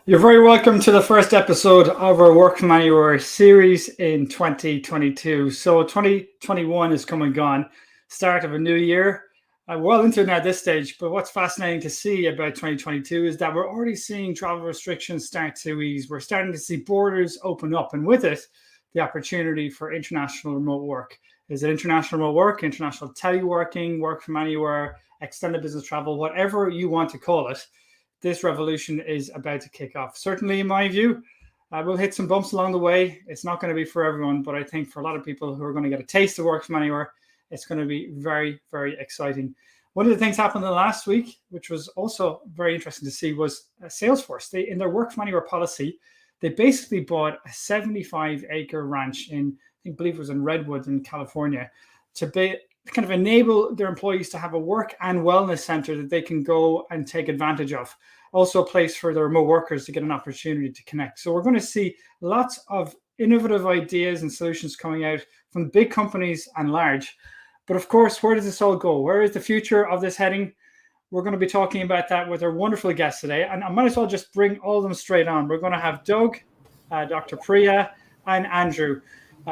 You're very welcome to the first episode of our Work From Anywhere series in 2022. So 2021 is come and gone, start of a new year. Well into it now at this stage, but what's fascinating to see about 2022 is that we're already seeing travel restrictions start to ease. We're starting to see borders open up, and with it, the opportunity for international remote work. Is it international remote work, international teleworking, work from anywhere, extended business travel, whatever you want to call it? This revolution is about to kick off. Certainly, in my view, we'll hit some bumps along the way. It's not going to be for everyone, but I think for a lot of people who are going to get a taste of work from anywhere, it's going to be very, very exciting. One of the things happened in the last week, which was also very interesting to see, was Salesforce. In their work from anywhere policy, they basically bought a 75-acre ranch I believe it was in Redwood in California, to kind of enable their employees to have a work and wellness center that they can go and take advantage of. Also a place for the remote workers to get an opportunity to connect. So we're going to see lots of innovative ideas and solutions coming out from big companies and large. But of course, where does this all go? Where is the future of this heading? We're going to be talking about that with our wonderful guests today. And I might as well just bring all of them straight on. We're going to have Doug, Dr. Priya, and Andrew.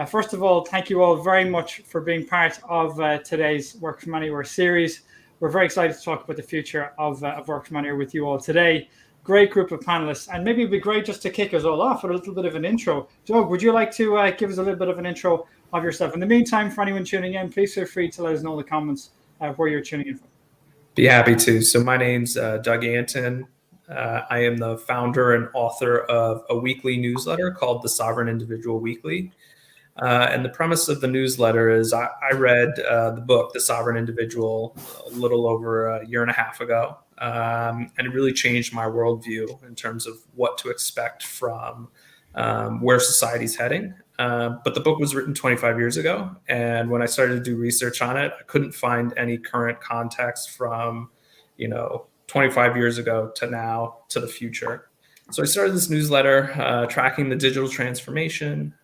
First of all, thank you all very much for being part of today's Work From Anywhere series. We're very excited to talk about the future of Work From Anywhere with you all today. Great group of panelists. And maybe it'd be great just to kick us all off with a little bit of an intro. Doug, would you like to give us a little bit of an intro of yourself? In the meantime, for anyone tuning in, please feel free to let us know in the comments where you're tuning in from. Be happy to. So my name's Doug Anton. I am the founder and author of a weekly newsletter called The Sovereign Individual Weekly. And the premise of the newsletter is I read the book, The Sovereign Individual, a little over a year and a half ago. And it really changed my worldview in terms of what to expect from where society's heading. But the book was written 25 years ago. And when I started to do research on it, I couldn't find any current context from, 25 years ago to now to the future. So I started this newsletter tracking the digital transformation,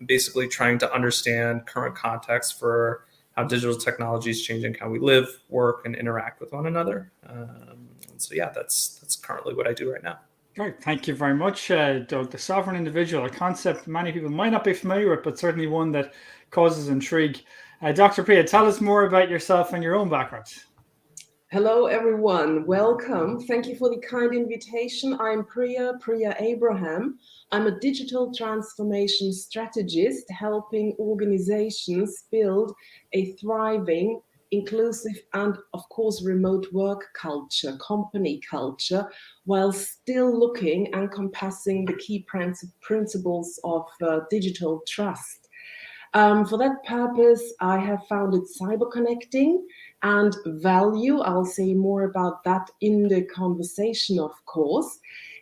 basically trying to understand current context for how digital technology is changing how we live, work, and interact with one another. That's currently what I do right now. Great. Thank you very much, Doug. The sovereign individual, a concept many people might not be familiar with, but certainly one that causes intrigue. Dr. Priya, tell us more about yourself and your own background. Hello, everyone. Welcome. Thank you for the kind invitation. I'm Priya Abraham. I'm a digital transformation strategist helping organizations build a thriving, inclusive, and of course, remote work culture, company culture, while still looking and encompassing the key principles of digital trust. For that purpose, I have founded Cyber Connecting and Value. I'll say more about that in the conversation, of course.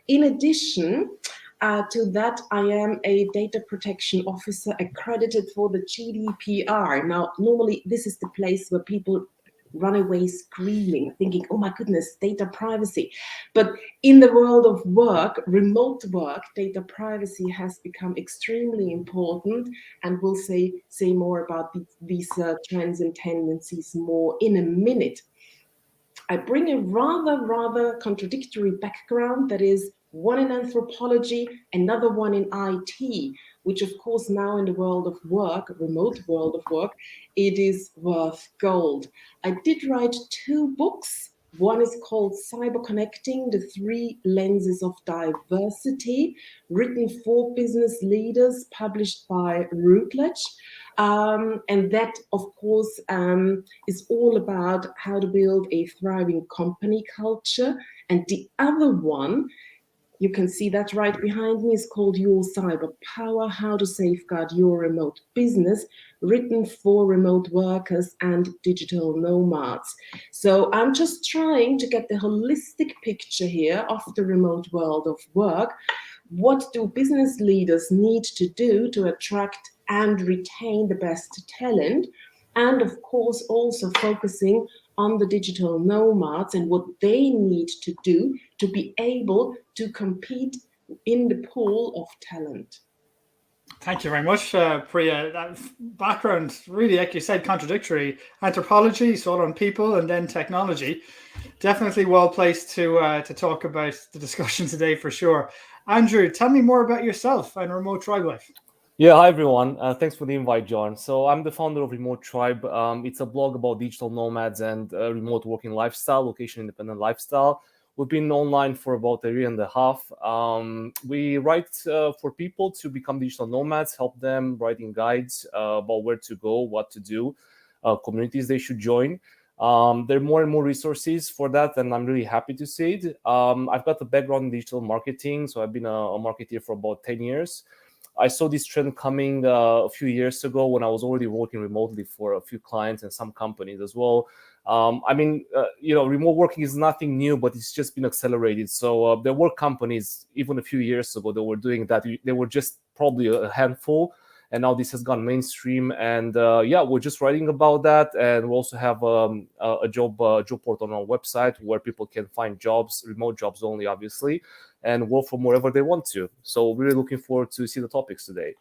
In addition to that, I am a data protection officer accredited for the GDPR. Now, normally this is the place where people run away screaming, thinking, oh my goodness, data privacy. But in the world of work, remote work, data privacy has become extremely important, and we'll say more about these trends and tendencies more in a minute. I bring a rather contradictory background, that is one in anthropology, another one in IT, which of course now in the world of work, remote world of work, it is worth gold. I did write 2 books. One is called Cyber Connecting, the 3 Lenses of Diversity, written for business leaders, published by Routledge. And that, of course, is all about how to build a thriving company culture. And the other one, you can see that right behind me, is called Your Cyber Power, How to Safeguard Your Remote Business, written for remote workers and digital nomads. So I'm just trying to get the holistic picture here of the remote world of work. What do business leaders need to do to attract and retain the best talent? And of course, also focusing on the digital nomads and what they need to do to be able to compete in the pool of talent. Thank you very much, Priya. That background, really, like you said, contradictory. Anthropology, so on people, and then technology. Definitely well placed to talk about the discussion today for sure. Andrew, tell me more about yourself and remote tribe life. Yeah, hi everyone. Thanks for the invite, John. So I'm the founder of Remote Tribe. It's a blog about digital nomads and remote working lifestyle, location independent lifestyle. We've been online for about a year and a half. We write for people to become digital nomads, help them writing guides about where to go, what to do, communities they should join. There are more and more resources for that, and I'm really happy to see it. I've got a background in digital marketing, so I've been a marketer for about 10 years. I saw this trend coming a few years ago when I was already working remotely for a few clients and some companies as well. Remote working is nothing new, but it's just been accelerated. So there were companies even a few years ago that were doing that. They were just probably a handful, and now this has gone mainstream. And we're just writing about that, and we also have a job portal on our website where people can find jobs, remote jobs only, obviously, and work from wherever they want to. So really looking forward to see the topics today.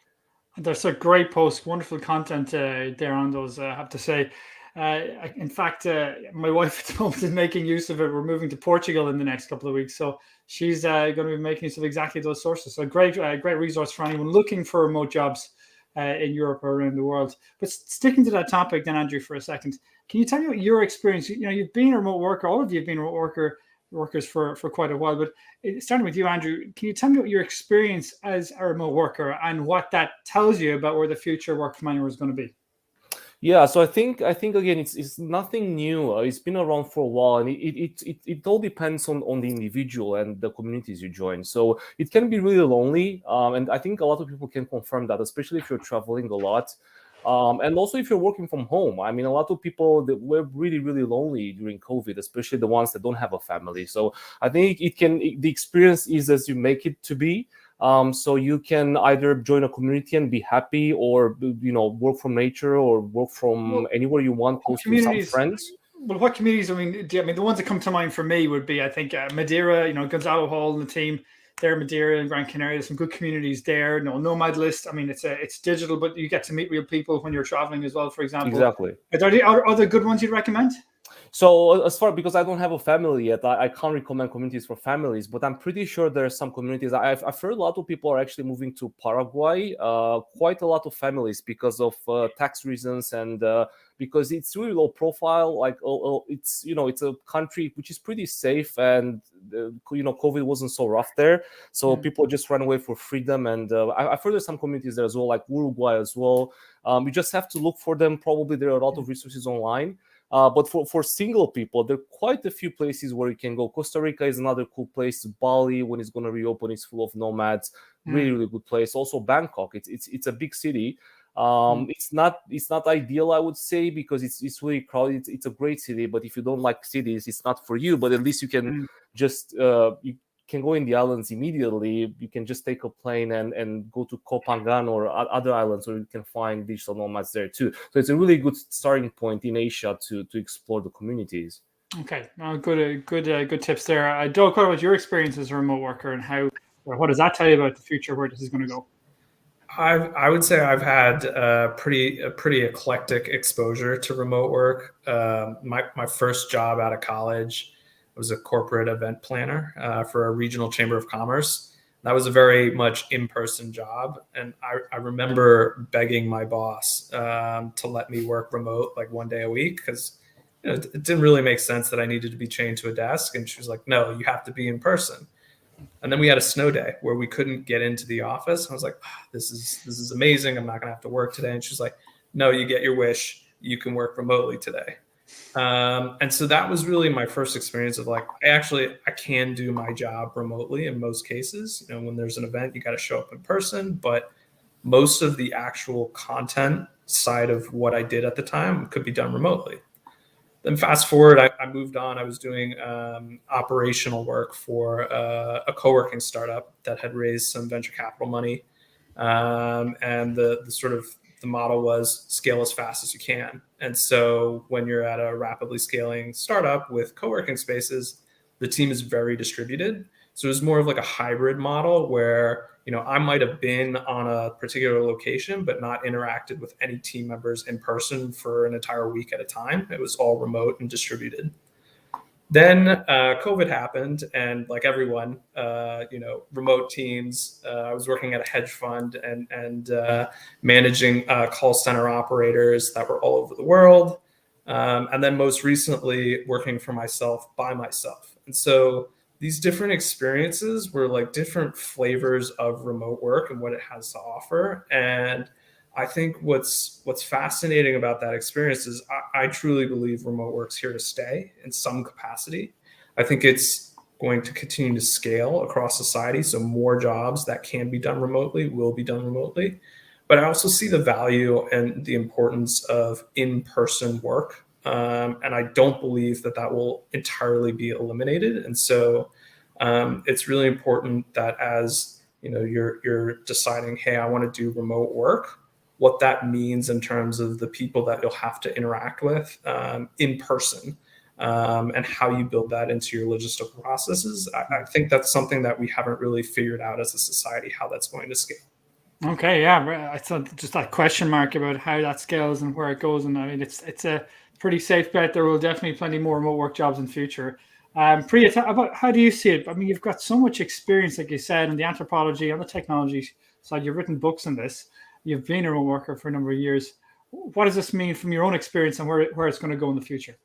There's a great post, wonderful content there on those, I have to say. In fact, my wife at the moment is making use of it. We're moving to Portugal in the next couple of weeks, so she's going to be making use of exactly those sources. So great resource for anyone looking for remote jobs in Europe or around the world. But sticking to that topic, then, Andrew, for a second, can you tell me what your experience? You've been a remote worker. All of you have been remote workers for quite a while. But starting with you, Andrew, can you tell me what your experience as a remote worker and what that tells you about where the future work from anywhere is going to be? Yeah, so I think again, it's nothing new. It's been around for a while, and it all depends on the individual and the communities you join. So it can be really lonely, and I think a lot of people can confirm that, especially if you're traveling a lot. And also if you're working from home. I mean, a lot of people that were really, really lonely during COVID, especially the ones that don't have a family. So I think the experience is as you make it to be. So you can either join a community and be happy, or work from nature, or work from anywhere you want, close to some friends. Well, what communities? I mean, the ones that come to mind for me would be, I think, Madeira. Gonzalo Hall and the team there, Madeira and Gran Canaria. There's some good communities there. Nomad List. I mean, it's digital, but you get to meet real people when you're traveling as well. For example, exactly. Are there other good ones you'd recommend? So because I don't have a family yet, I can't recommend communities for families, but I'm pretty sure there are some communities. I've heard a lot of people are actually moving to Paraguay, quite a lot of families, because of tax reasons, and because it's really low profile. Like it's a country which is pretty safe, and COVID wasn't so rough there, so people just ran away for freedom. And I've heard there's some communities there as well, like Uruguay as well. You just have to look for them. Probably there are a lot of resources online. But for single people, there are quite a few places where you can go. Costa Rica is another cool place. Bali, when it's going to reopen, is full of nomads. Really, really good place. Also Bangkok. It's a big city. It's not ideal, I would say, because it's really crowded. It's a great city, but if you don't like cities, it's not for you. But at least you can just you can go in the islands immediately. You can just take a plane and go to Koh Phangan or other islands where you can find digital nomads there too. So it's a really good starting point in Asia to explore the communities. Okay, good tips there. Doug, what about your experience as a remote worker, and what does that tell you about the future, where this is going to go? I would say I've had a pretty eclectic exposure to remote work. My first job out of college was a corporate event planner for a regional chamber of commerce. That was a very much in-person job, and I remember begging my boss to let me work remote like one day a week, because it didn't really make sense that I needed to be chained to a desk. And she was like, "No, you have to be in person." And then we had a snow day where we couldn't get into the office. I was like, this is amazing. I'm not going to have to work today. And she's like, "No, you get your wish. You can work remotely today." And so that was really my first experience of like, I can do my job remotely in most cases. When there's an event, you got to show up in person, but most of the actual content side of what I did at the time could be done remotely. Then fast forward, I moved on. I was doing operational work for a co-working startup that had raised some venture capital money. And the model was scale as fast as you can. And so when you're at a rapidly scaling startup with co-working spaces, the team is very distributed. So it was more of like a hybrid model where, I might have been on a particular location, but not interacted with any team members in person for an entire week at a time. It was all remote and distributed. Then COVID happened, and like everyone, remote teams. I was working at a hedge fund and managing call center operators that were all over the world. And then most recently working for myself by myself. And so these different experiences were like different flavors of remote work and what it has to offer. And I think what's fascinating about that experience is I truly believe remote work's here to stay in some capacity. I think it's going to continue to scale across society. So more jobs that can be done remotely will be done remotely. But I also see the value and the importance of in-person work. And I don't believe that will entirely be eliminated. And so it's really important that as you're deciding, hey, I want to do remote work, what that means in terms of the people that you'll have to interact with in person, and how you build that into your logistical processes. I think that's something that we haven't really figured out as a society, how that's going to scale. Okay, yeah, I thought just that question mark about how that scales and where it goes, and I mean it's a pretty safe bet. There will definitely be plenty more remote work jobs in the future. Priya, about how do you see it? I mean, you've got so much experience, like you said, in the anthropology and the technology side. You've written books on this. You've been a remote worker for a number of years. What does this mean from your own experience and where it's going to go in the future?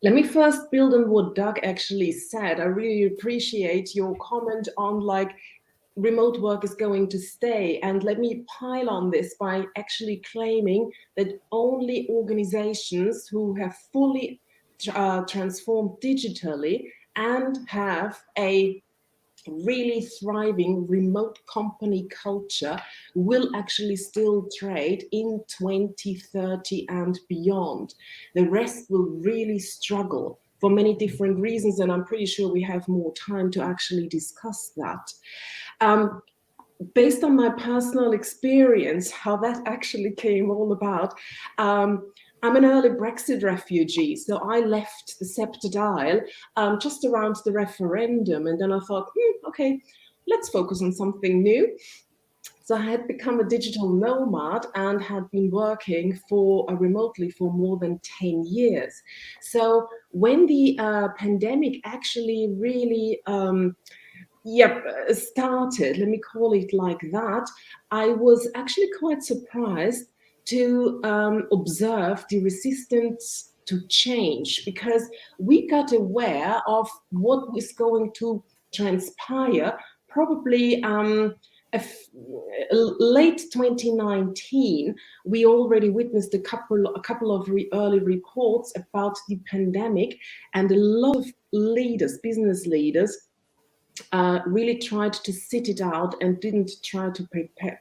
Let me first build on what Doug actually said. I really appreciate your comment on remote work is going to stay. And let me pile on this by actually claiming that only organizations who have fully transformed digitally and have a really thriving remote company culture will actually still trade in 2030 and beyond. The rest will really struggle for many different reasons, and I'm pretty sure we have more time to actually discuss that. Based on my personal experience, how that actually came all about, I'm an early Brexit refugee, so I left the sceptred Isle just around the referendum, and then I thought, okay, let's focus on something new. So I had become a digital nomad and had been working remotely for more than 10 years. So when the pandemic actually really started, let me call it like that, I was actually quite surprised to observe the resistance to change, because we got aware of what was going to transpire probably late 2019. We already witnessed a couple of early reports about the pandemic, and a lot of leaders, business leaders, really tried to sit it out and didn't try to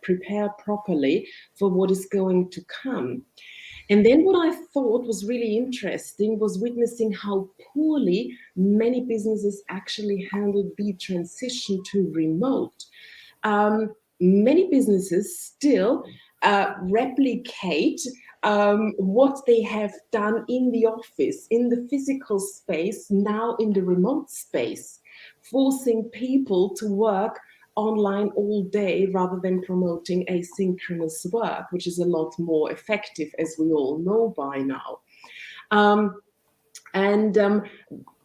prepare properly for what is going to come. And then what I thought was really interesting was witnessing how poorly many businesses actually handled the transition to remote. Many businesses still replicate what they have done in the office, in the physical space, now in the remote space, forcing people to work online all day rather than promoting asynchronous work, which is a lot more effective, as we all know by now.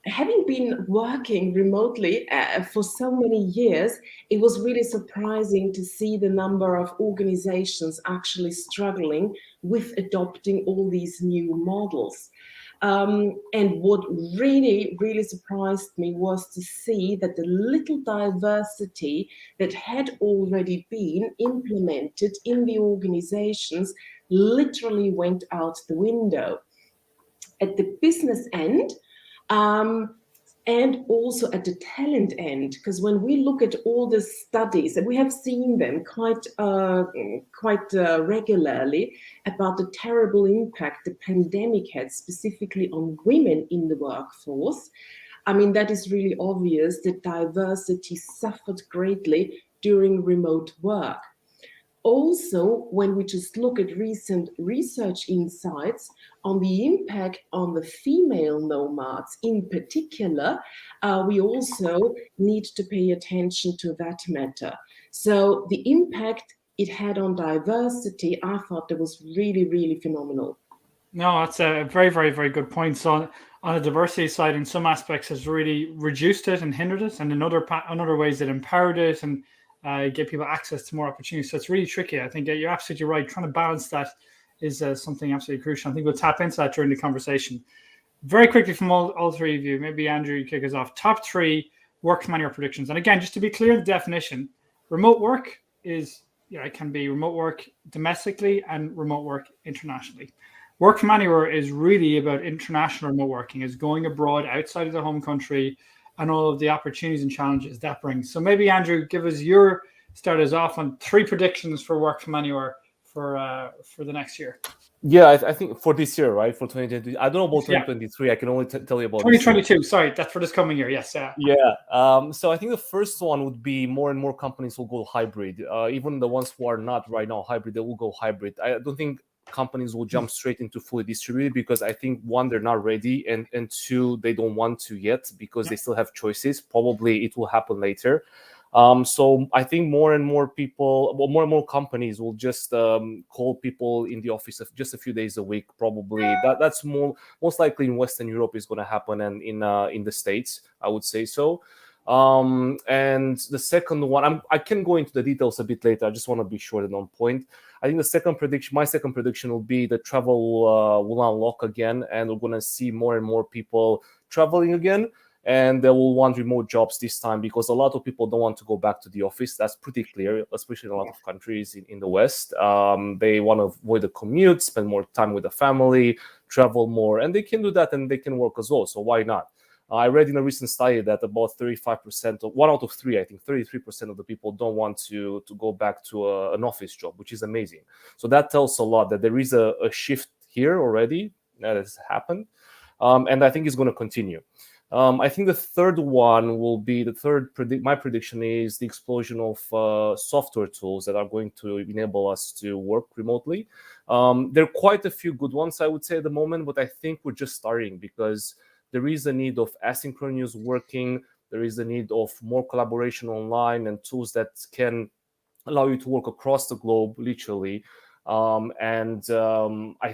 Having been working remotely for so many years, it was really surprising to see the number of organizations actually struggling with adopting all these new models. And what really, really surprised me was to see that the little diversity that had already been implemented in the organizations literally went out the window. At the business end, and also at the talent end, because when we look at all the studies, and we have seen them quite regularly, about the terrible impact the pandemic had specifically on women in the workforce, I mean, that is really obvious that diversity suffered greatly during remote work. Also, when we just look at recent research insights on the impact on the female nomads in particular, we also need to pay attention to that matter. So the impact it had on diversity, I thought that was really, really phenomenal. No, that's a very, very, very good point. So on the diversity side, in some aspects, has really reduced it and hindered it, and in other ways, it empowered it and give people access to more opportunities. So it's really tricky. I think you're absolutely right. Trying to balance that is something absolutely crucial. I think we'll tap into that during the conversation. Very quickly from all three of you, maybe Andrew, you kick us off. Top 3 work from anywhere predictions. And again, just to be clear, the definition: remote work is, it can be remote work domestically and remote work internationally. Work from anywhere is really about international remote working, is going abroad outside of the home country and all of the opportunities and challenges that brings. So maybe, Andrew, give us start us off on 3 predictions for work from anywhere for the next year. Yeah, I think for this year, right? For 2020, I don't know about 2023. I can only tell you about 2022. Sorry, that's for this coming year. Yes. Yeah. So I think the first one would be more and more companies will go hybrid. Even the ones who are not right now hybrid, they will go hybrid. I don't think companies will jump straight into fully distributed, because I think, one, they're not ready, and two, they don't want to yet, because they still have choices. Probably it will happen later. So I think more and more people, more and more companies will just call people in the office just a few days a week. Probably that's most likely in Western Europe is going to happen, and in the States, I would say so. And the second one, I can go into the details a bit later. I just want to be short and on point. I think my second prediction will be the travel will unlock again, and we're going to see more and more people traveling again. And they will want remote jobs this time, because a lot of people don't want to go back to the office. That's pretty clear, especially in a lot of countries in the West. They want to avoid the commute, spend more time with the family, travel more, and they can do that, and they can work as well. So why not? I read in a recent study that about 35%, of 1 out of 3, I think 33% of the people don't want to go back to an office job, which is amazing. So that tells a lot that there is a shift here already that has happened, and I think it's going to continue. I think the third one will be my prediction is the explosion of software tools that are going to enable us to work remotely. There are quite a few good ones, I would say, at the moment, but I think we're just starting, because there is a need of asynchronous working. There is a need of more collaboration online and tools that can allow you to work across the globe, literally. I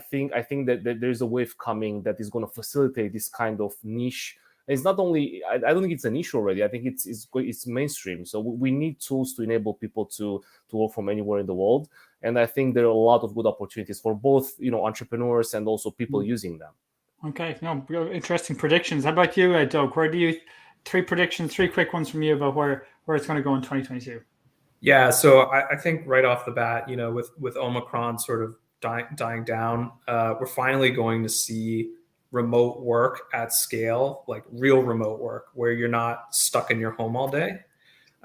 think that there's a wave coming that is going to facilitate this kind of niche. It's not only, I don't think it's a niche already. I think it's mainstream. So we need tools to enable people to work from anywhere in the world. And I think there are a lot of good opportunities for both, entrepreneurs and also people using them. Okay, interesting predictions. How about you, Doug? 3 predictions, 3 quick ones from you about where it's going to go in 2022? Yeah, so I think right off the bat, with Omicron sort of dying down, we're finally going to see remote work at scale, like real remote work, where you're not stuck in your home all day.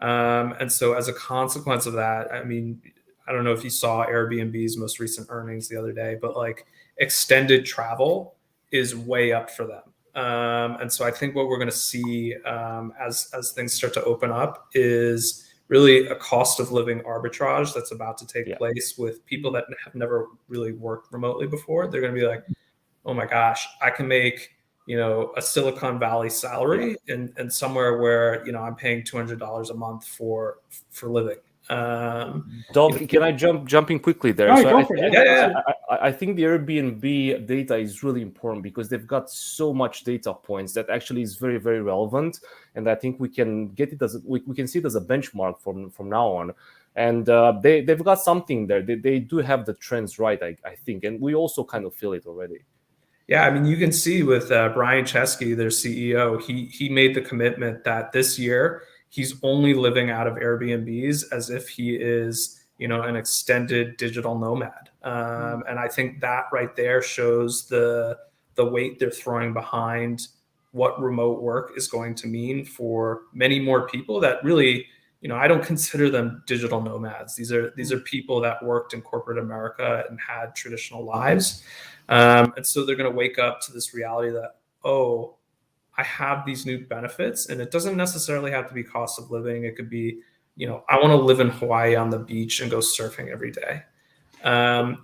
And so as a consequence of that, I mean, I don't know if you saw Airbnb's most recent earnings the other day, but like extended travel is way up for them. And so I think what we're going to see as things start to open up is really a cost of living arbitrage that's about to take place with people that have never really worked remotely before. They're going to be like, oh my gosh, I can make, a Silicon Valley salary and somewhere where, I'm paying $200 a month for living. Doug, can I jump in quickly there? Right, So I think the Airbnb data is really important, because they've got so much data points that actually is very, very relevant, and I think we can get it we can see it as a benchmark from now on. And they've got something there. They do have the trends right, I think, and we also kind of feel it already. Yeah, I mean, you can see with Brian Chesky, their CEO, he made the commitment that this year he's only living out of Airbnbs as if he is, an extended digital nomad. And I think that right there shows the weight they're throwing behind what remote work is going to mean for many more people that really, I don't consider them digital nomads. These are people that worked in corporate America and had traditional lives. And so they're going to wake up to this reality that, I have these new benefits, and it doesn't necessarily have to be cost of living. It could be I want to live in Hawaii on the beach and go surfing every day. And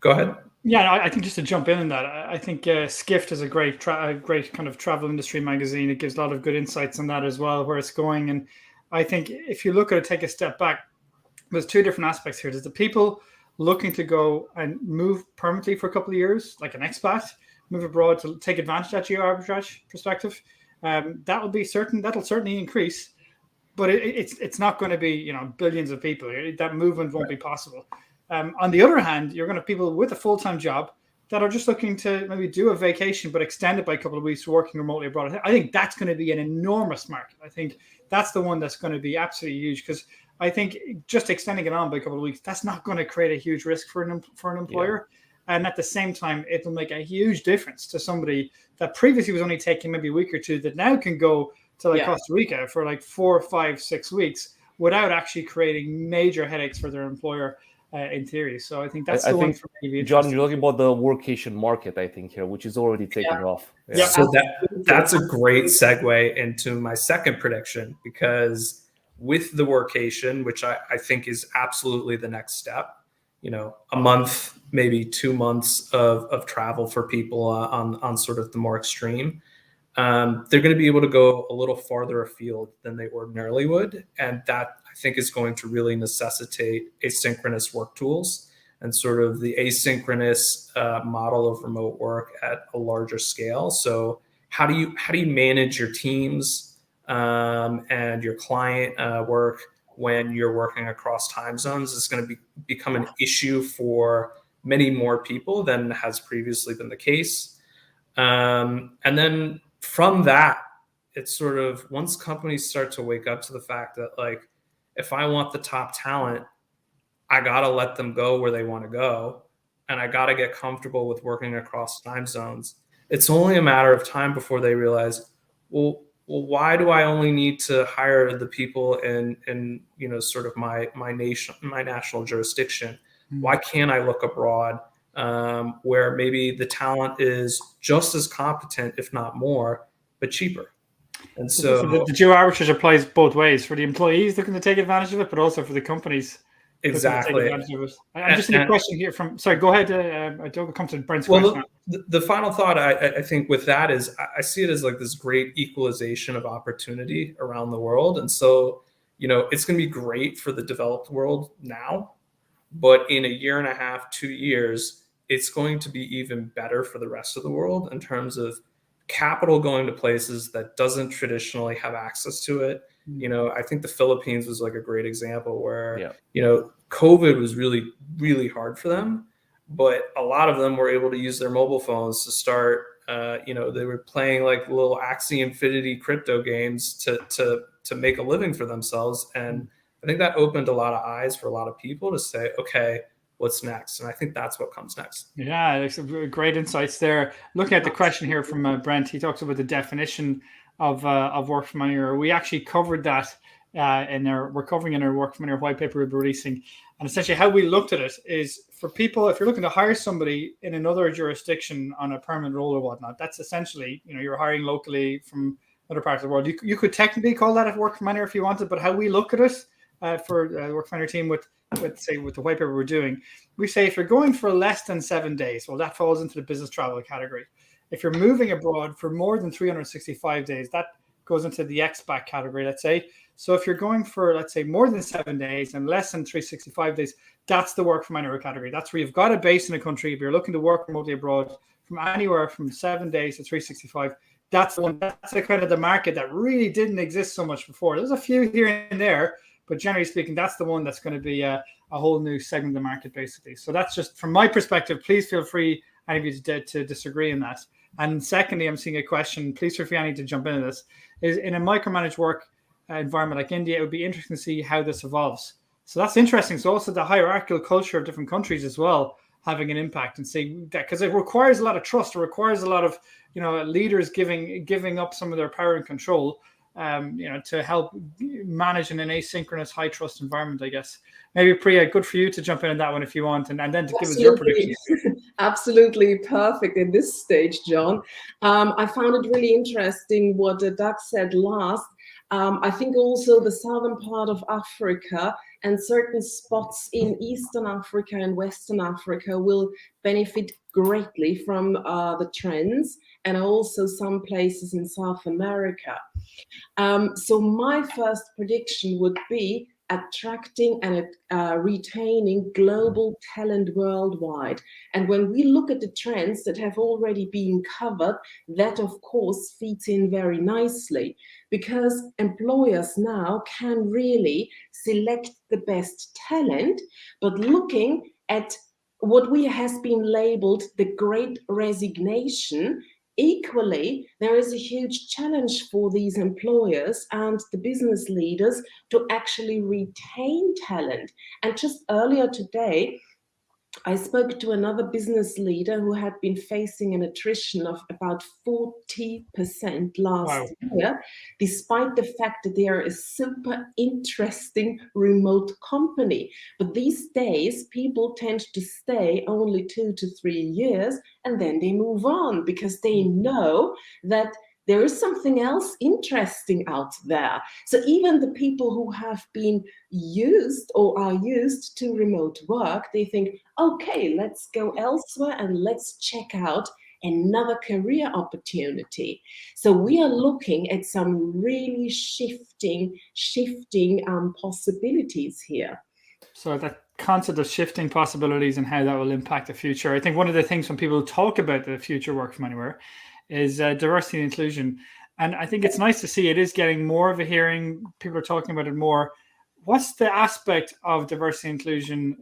go ahead. Yeah, I think just to jump in on that, I think Skift is a great kind of travel industry magazine. It gives a lot of good insights on that as well, where it's going. And I think if you look at it, take a step back, there's two different aspects here. There's the people looking to go and move permanently for a couple of years, like an expat, move abroad to take advantage of that geo arbitrage perspective. That'll certainly increase, but it's not going to be billions of people. That movement won't be possible. On the other hand, you're going to have people with a full-time job that are just looking to maybe do a vacation, but extend it by a couple of weeks working remotely abroad. I think that's going to be an enormous market. I think that's the one that's going to be absolutely huge, because I think just extending it on by a couple of weeks, that's not going to create a huge risk for an employer. Yeah. And at the same time, it'll make a huge difference to somebody that previously was only taking maybe a week or two, that now can go to Costa Rica for 4, 5, 6 weeks without actually creating major headaches for their employer. In theory. So I think that's the one for me. John, you're talking about the workation market, I think, here, which is already taking off. Yeah. So that's a great segue into my second prediction, because with the workation, which I think is absolutely the next step, a month, maybe 2 months of travel for people on sort of the more extreme, they're going to be able to go a little farther afield than they ordinarily would. And that, I think, is going to really necessitate asynchronous work tools and sort of the asynchronous model of remote work at a larger scale. So how do you manage your teams and your client work when you're working across time zones is going to become an issue for many more people than has previously been the case. And then from that, it's sort of, once companies start to wake up to the fact that, if I want the top talent, I got to let them go where they want to go. And I got to get comfortable with working across time zones. It's only a matter of time before they realize, well, why do I only need to hire the people in sort of my national jurisdiction? Why can't I look abroad where maybe the talent is just as competent, if not more, but cheaper? And so the geo arbitrage applies both ways, for the employees looking to take advantage of it, but also for the companies. Exactly. I'm just in a question here from. Sorry, go ahead. I don't come to Brent's question. The final thought I think with that is I see it as this great equalization of opportunity around the world, and so it's going to be great for the developed world now, but in a year and a half, 2 years, it's going to be even better for the rest of the world in terms of capital going to places that doesn't traditionally have access to it. I think the Philippines was a great example where, COVID was really, really hard for them, but a lot of them were able to use their mobile phones to start, they were playing little Axie Infinity crypto games to make a living for themselves. And I think that opened a lot of eyes for a lot of people to say, okay, what's next? And I think that's what comes next. Yeah, there's some great insights there. Looking at the question here from Brent, he talks about the definition of work from anywhere. We actually covered that we're covering in our work from anywhere white paper we'll be releasing. And essentially how we looked at it is, for people, if you're looking to hire somebody in another jurisdiction on a permanent role or whatnot, that's essentially, you're hiring locally from other parts of the world. You could technically call that a work from anywhere if you wanted, but how we look at it for the work from anywhere team with the white paper we're doing, we say if you're going for less than 7 days, well, that falls into the business travel category. If you're moving abroad for more than 365 days, that goes into the expat category, let's say. So if you're going for, let's say, more than 7 days and less than 365 days, that's the work from anywhere category. That's where you've got a base in a country. If you're looking to work remotely abroad from anywhere from 7 days to 365, that's the one. That's the kind of the market that really didn't exist so much before. There's a few here and there, but generally speaking, that's the one that's going to be a whole new segment of the market, basically. So that's just from my perspective. Please feel free, any of you, to disagree in that. And secondly, I'm seeing a question. Please feel free, Annie, to jump into this. Is in a micromanaged work environment like India, it would be interesting to see how this evolves. So that's interesting. So also the hierarchical culture of different countries as well having an impact, and see that, because it requires a lot of trust. It requires a lot of leaders giving up some of their power and control. To help manage in an asynchronous, high trust environment, I guess. Maybe Priya, good for you to jump in on that one if you want, and then to give us your predictions. Absolutely perfect in this stage, John. I found it really interesting what Doug said last. I think also the southern part of Africa and certain spots in Eastern Africa and Western Africa will benefit greatly from the trends, and also some places in South America. So my first prediction would be attracting and retaining global talent worldwide. And when we look at the trends that have already been covered, that of course feeds in very nicely, because employers now can really select the best talent, but looking at what has been labeled the Great Resignation. Equally, there is a huge challenge for these employers and the business leaders to actually retain talent. And just earlier today, I spoke to another business leader who had been facing an attrition of about 40% last year, despite the fact that they are a super interesting remote company. But these days, people tend to stay only 2 to 3 years, and then they move on because they know that there is something else interesting out there. So even the people who have been used or are used to remote work, they think, okay, let's go elsewhere and let's check out another career opportunity. So we are looking at some really shifting possibilities here. So that concept of shifting possibilities and how that will impact the future. I think one of the things when people talk about the future work from anywhere is diversity and inclusion. And I think it's nice to see it is getting more of a hearing. People are talking about it more. What's the aspect of diversity and inclusion,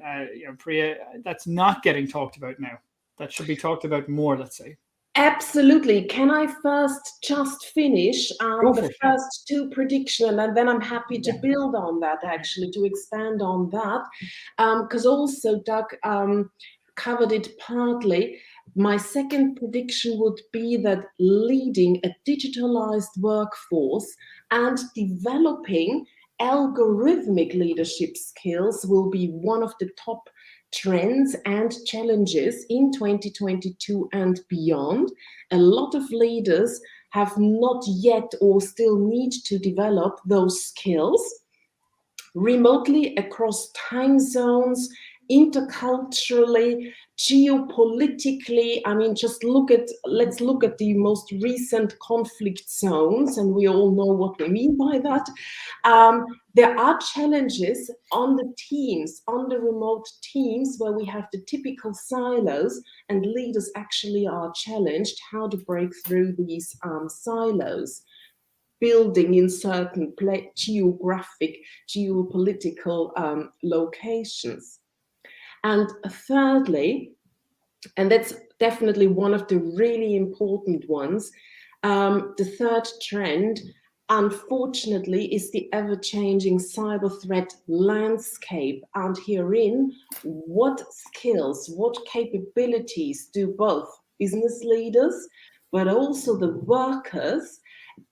Priya, that's not getting talked about now, that should be talked about more, let's say? Absolutely. Can I first just finish the first two predictions, and then I'm happy to build on that, actually, to expand on that, because also Doug covered it partly. My second prediction would be that leading a digitalized workforce and developing algorithmic leadership skills will be one of the top trends and challenges in 2022 and beyond. A lot of leaders have not yet or still need to develop those skills remotely across time zones, interculturally, geopolitically. I mean, let's look at the most recent conflict zones, and we all know what we mean by that. There are challenges on the teams, on the remote teams, where we have the typical silos, and leaders actually are challenged how to break through these silos, building in certain geographic, geopolitical locations. And thirdly, and that's definitely one of the really important ones, the third trend, unfortunately, is the ever-changing cyber threat landscape. And herein, what skills, what capabilities do both business leaders, but also the workers,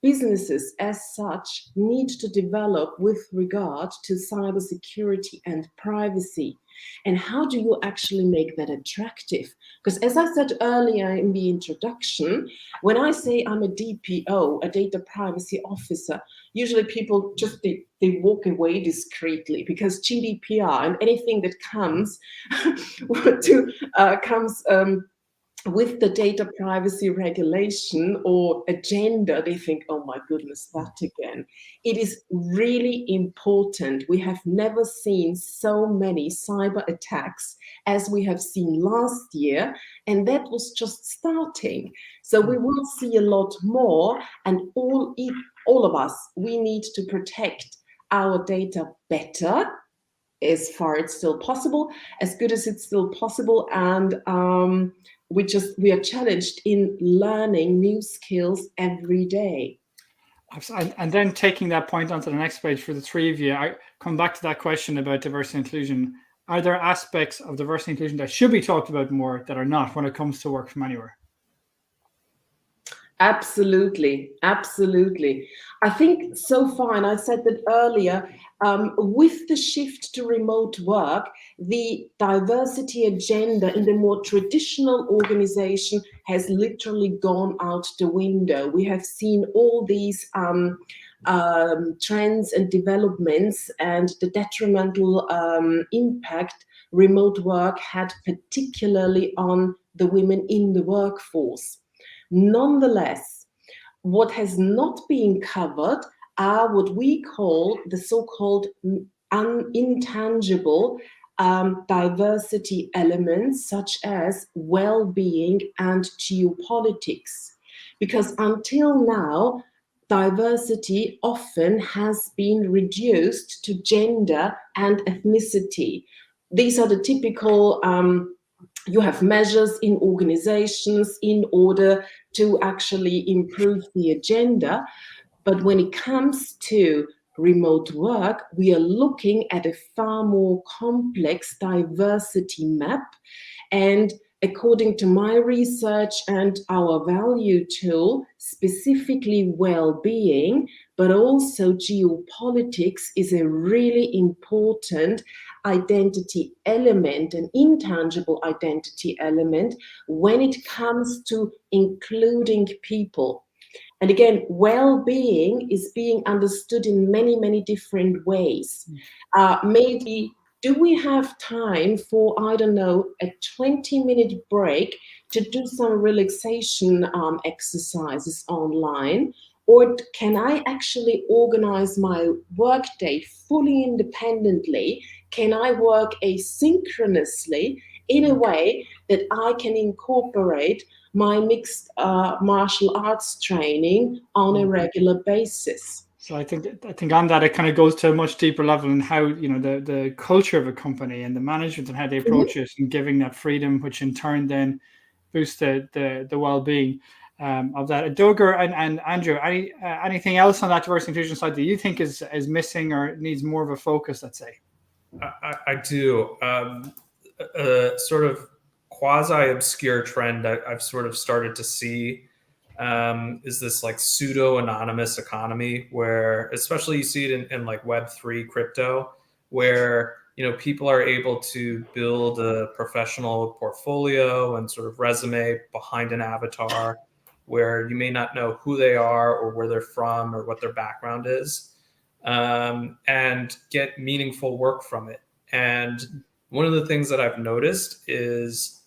businesses as such, need to develop with regard to cybersecurity and privacy? And how do you actually make that attractive? Because as I said earlier in the introduction, when I say I'm a DPO, a data privacy officer, usually people just, they walk away discreetly, because GDPR and anything that comes with the data privacy regulation or agenda, they think, oh my goodness, that again. It is really important. We have never seen so many cyber attacks as we have seen last year, and that was just starting. So we will see a lot more, and all of us, we need to protect our data better, as far as it's still possible, as good as it's still possible, and we are challenged in learning new skills every day. And then taking that point onto the next page for the three of you, I come back to that question about diversity and inclusion. Are there aspects of diversity and inclusion that should be talked about more that are not when it comes to work from anywhere? Absolutely, absolutely. I think so far, and I said that earlier, with the shift to remote work, the diversity agenda in the more traditional organization has literally gone out the window. We have seen all these trends and developments and the detrimental impact remote work had particularly on the women in the workforce. Nonetheless, what has not been covered are what we call the so-called intangible diversity elements, such as well-being and geopolitics. Because until now, diversity often has been reduced to gender and ethnicity. These are the typical you have measures in organizations in order to actually improve the agenda. But when it comes to remote work, we are looking at a far more complex diversity map. And according to my research and our value tool, specifically well-being, but also geopolitics is a really important identity element, an intangible identity element when it comes to including people. And again, well-being is being understood in many, many different ways. Maybe, do we have time for, I don't know, a 20-minute break to do some relaxation exercises online? Or can I actually organize my workday fully independently? Can I work asynchronously in a way that I can incorporate my mixed martial arts training on a regular basis? So I think on that, it kind of goes to a much deeper level in how, the culture of a company and the management and how they approach it, and giving that freedom, which in turn then boosts the well-being of that. Dogger and Andrew, anything else on that diversity inclusion side that you think is missing or needs more of a focus, let's say? I do. A sort of quasi-obscure trend I've sort of started to see is this like pseudo-anonymous economy, where especially you see it in like Web3 crypto, where people are able to build a professional portfolio and sort of resume behind an avatar, where you may not know who they are or where they're from or what their background is, and get meaningful work from it. And one of the things that I've noticed is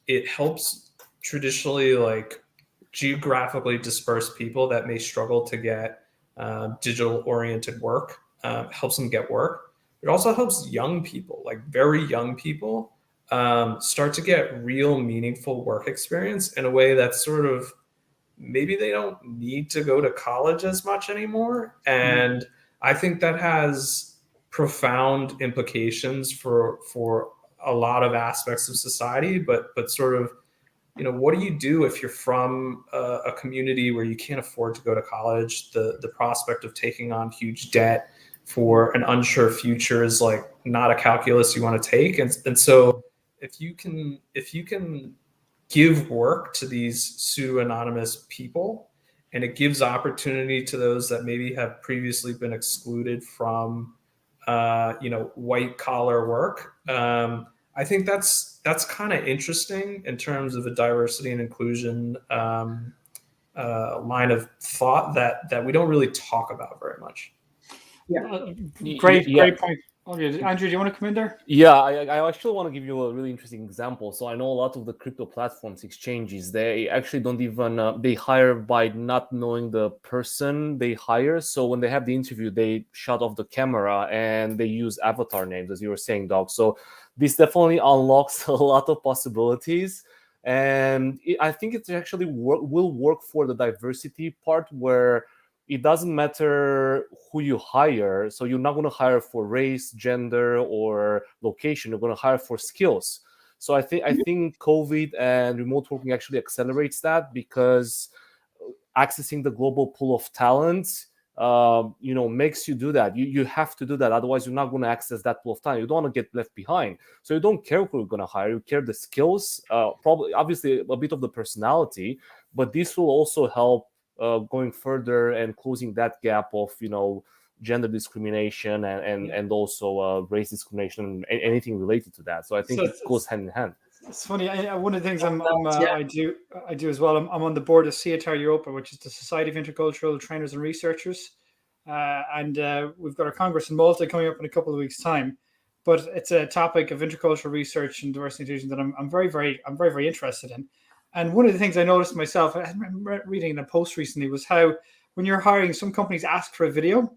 it helps traditionally like geographically dispersed people that may struggle to get digital oriented work, helps them get work. It also helps young people, like very young people, start to get real meaningful work experience in a way that's sort of, maybe they don't need to go to college as much anymore. And I think that has profound implications for a lot of aspects of society, but sort of, what do you do if you're from a community where you can't afford to go to college? The prospect of taking on huge debt for an unsure future is like not a calculus you want to take. And so if you can give work to these pseudo-anonymous people, and it gives opportunity to those that maybe have previously been excluded from white collar work, I think that's kind of interesting in terms of a diversity and inclusion line of thought that we don't really talk about very much. Yeah. Great point. Okay, Andrew, do you want to come in there? Yeah, I actually want to give you a really interesting example. So I know a lot of the crypto platforms, exchanges, they actually don't even, they hire by not knowing the person they hire. So when they have the interview, they shut off the camera and they use avatar names, as you were saying, Doc. So this definitely unlocks a lot of possibilities. And I think it actually will work for the diversity part, where it doesn't matter who you hire. So you're not going to hire for race, gender, or location. You're going to hire for skills. So I think COVID and remote working actually accelerates that, because accessing the global pool of talent, makes you do that. You have to do that. Otherwise, you're not going to access that pool of talent. You don't want to get left behind. So you don't care who you're going to hire. You care the skills, probably, obviously, a bit of the personality. But this will also help going further and closing that gap of gender discrimination and also race discrimination and anything related to that. So I think it goes hand in hand. It's funny. One of the things I do as well. I'm on the board of CITAR Europa, which is the Society of Intercultural Trainers and Researchers. and we've got our Congress in Malta coming up in a couple of weeks' time. But it's a topic of intercultural research and diversity inclusion that I'm very interested in. And one of the things I noticed myself, I remember reading in a post recently, was how when you're hiring, some companies ask for a video,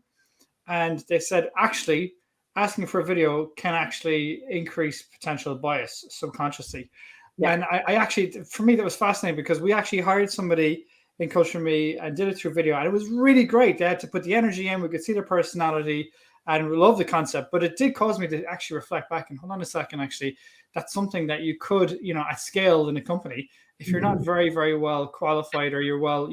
and they said actually asking for a video can actually increase potential bias subconsciously. Yeah. And I actually, for me, that was fascinating because we actually hired somebody in Culture Me and did it through video, and it was really great. They had to put the energy in, we could see their personality, and we love the concept. But it did cause me to actually reflect back and hold on a second, actually, that's something that you could, at scale in a company, if you're not very, very well qualified or you're well,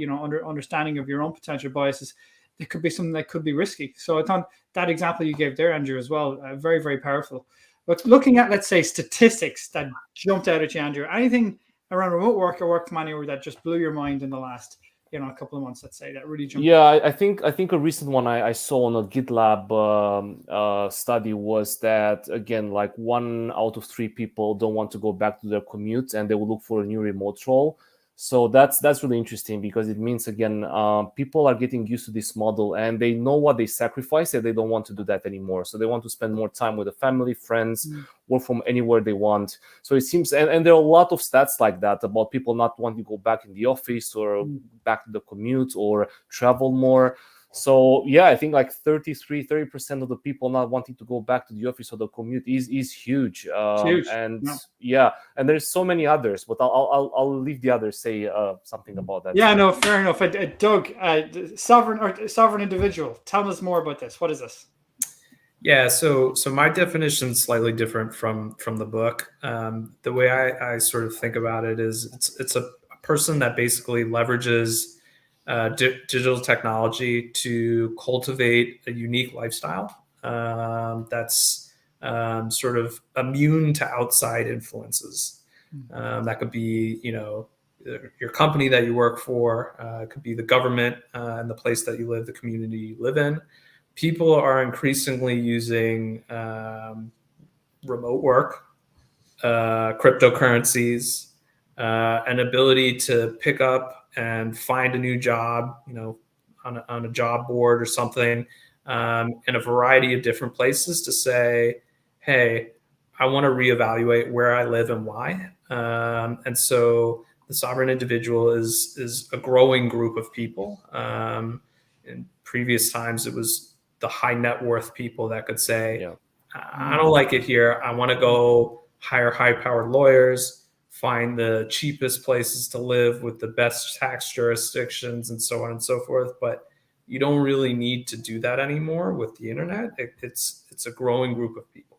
understanding of your own potential biases, it could be something that could be risky. So I thought that example you gave there, Andrew, as well, very, very powerful. But looking at, let's say, statistics that jumped out at you, Andrew, anything around remote work or work from anywhere that just blew your mind in the last, a couple of months, let's say, that really jumped? Yeah, I think a recent one I saw on a GitLab study was that, again, like 1 out of 3 people don't want to go back to their commute and they will look for a new remote role. So that's really interesting because it means, again, people are getting used to this model and they know what they sacrifice and they don't want to do that anymore. So they want to spend more time with the family, friends, work from anywhere they want. So it seems, and there are a lot of stats like that about people not wanting to go back in the office or back to the commute or travel more. So yeah, I think like 30% of the people not wanting to go back to the office or the commute is huge. Huge. And yeah, and there's so many others, but I'll leave the others say something about that. Yeah, no, fair enough. Doug, sovereign individual. Tell us more about this. What is this? Yeah, so my definition is slightly different from the book. The way I sort of think about it is it's a person that basically leverages digital technology to cultivate a unique lifestyle that's sort of immune to outside influences. That could be, your company that you work for, it could be the government and the place that you live, the community you live in. People are increasingly using remote work, cryptocurrencies, an ability to pick up and find a new job, on a job board or something, in a variety of different places to say, hey, I want to reevaluate where I live and why. And so the sovereign individual is a growing group of people. In previous times, it was the high net worth people that could say, I don't like it here. I want to go hire high-powered lawyers, find the cheapest places to live with the best tax jurisdictions and so on and so forth. But you don't really need to do that anymore with the internet. It's a growing group of people.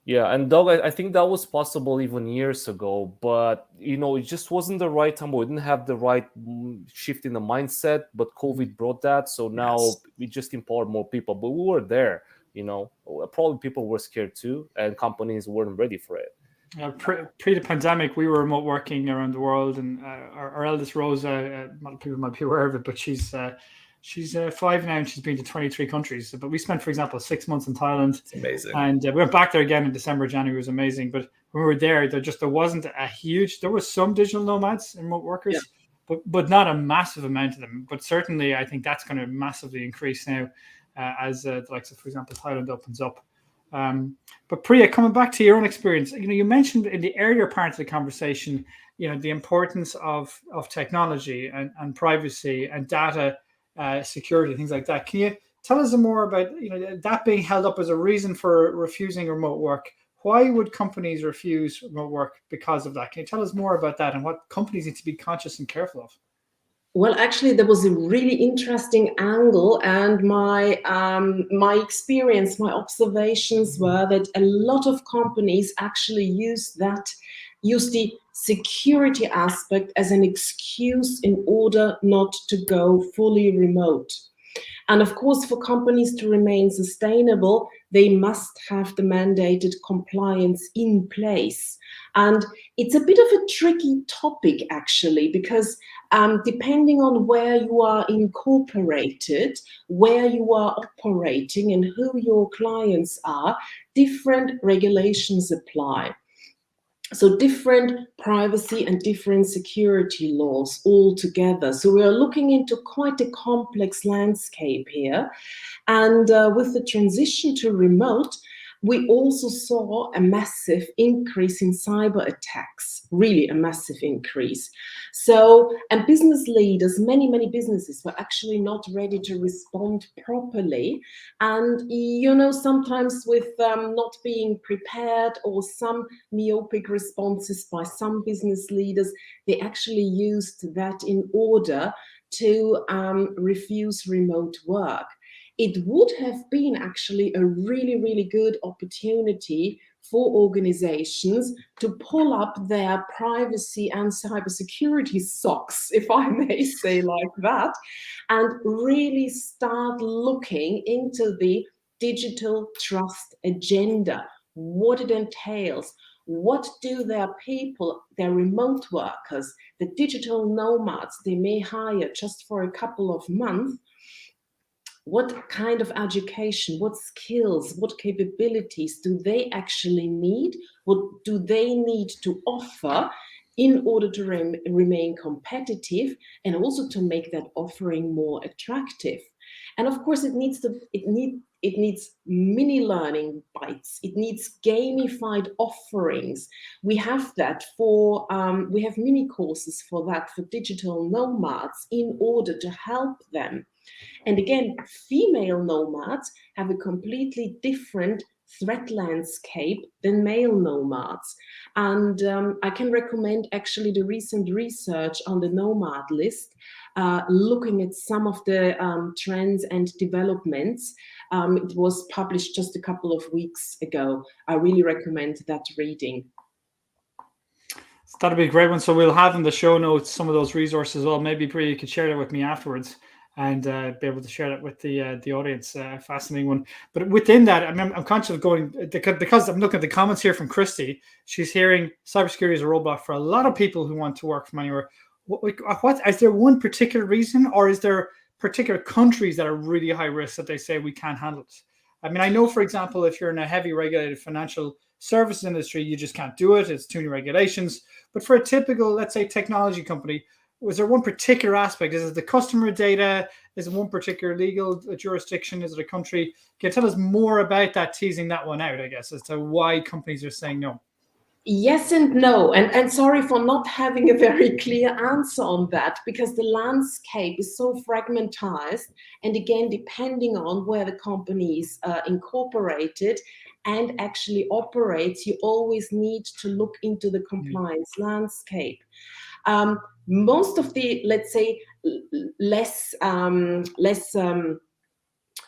Yeah, and Doug, I think that was possible even years ago, but it just wasn't the right time. We didn't have the right shift in the mindset, but COVID brought that. So now we just empowered more people, but we were there. Probably people were scared too, and companies weren't ready for it. Pre the pandemic, we were remote working around the world, and our eldest Rosa, people might be aware of it, but she's 5 now and she's been to 23 countries. But we spent, for example, 6 months in Thailand. It's amazing. And we went back there again in December, January. It was amazing. But when we were there wasn't a huge, there was some digital nomads and remote workers, but not a massive amount of them. But certainly I think that's going to massively increase now as the likes of, for example, Thailand opens up. But Priya, coming back to your own experience, you mentioned in the earlier part of the conversation, the importance of technology and privacy and data security, things like that. Can you tell us more about that being held up as a reason for refusing remote work? Why would companies refuse remote work because of that? Can you tell us more about that and what companies need to be conscious and careful of? Well, actually, there was a really interesting angle, and my experience, my observations were that a lot of companies actually use the security aspect as an excuse in order not to go fully remote. And of course, for companies to remain sustainable, they must have the mandated compliance in place. And it's a bit of a tricky topic, actually, because depending on where you are incorporated, where you are operating, and who your clients are, different regulations apply. So different privacy and different security laws all together. So we are looking into quite a complex landscape here. And with the transition to remote, we also saw a massive increase in cyber attacks, really a massive increase. So, and business leaders, many businesses were actually not ready to respond properly. And, you know, sometimes with not being prepared or some myopic responses by some business leaders, they actually used that in order to refuse remote work. It would have been actually a really good opportunity for organizations to pull up their privacy and cybersecurity socks, if I may say like that, and really start looking into the digital trust agenda, what it entails. What do their people, their remote workers, the digital nomads they may hire just for a couple of months, what kind of education, what skills, what capabilities do they actually need? What do they need to offer in order to remain competitive and also to make that offering more attractive? And of course, it needs mini learning bites. It needs gamified offerings. We have that for we have mini courses for that for digital nomads in order to help them. And again, female nomads have a completely different threat landscape than male nomads. And I can recommend actually the recent research on the nomad list, looking at some of the trends and developments. It was published just a couple of weeks ago. I really recommend that reading. That'd be a great one. So we'll have in the show notes some of those resources as well. Maybe Priya, you could share that with me afterwards and be able to share that with the audience. Fascinating one. But within that, I'm conscious of going, because I'm looking at the comments here from Christy. She's hearing cybersecurity is a roadblock for a lot of people who want to work from anywhere. What is there one particular reason, or is there particular countries that are really high risk that they say we can't handle it? I mean, I know, for example, if you're in a heavy regulated financial services industry, you just can't do it. It's too many regulations. But for a typical, let's say, technology company, was there one particular aspect? Is it the customer data? Is it one particular legal jurisdiction? Is it a country? Can you tell us more about that, teasing that one out, I guess, as to why companies are saying no? Yes and no, and sorry for not having a very clear answer on that, because the landscape is so fragmentized, and again, depending on where the company is incorporated and actually operates, you always need to look into the compliance landscape. Most of the, let's say, less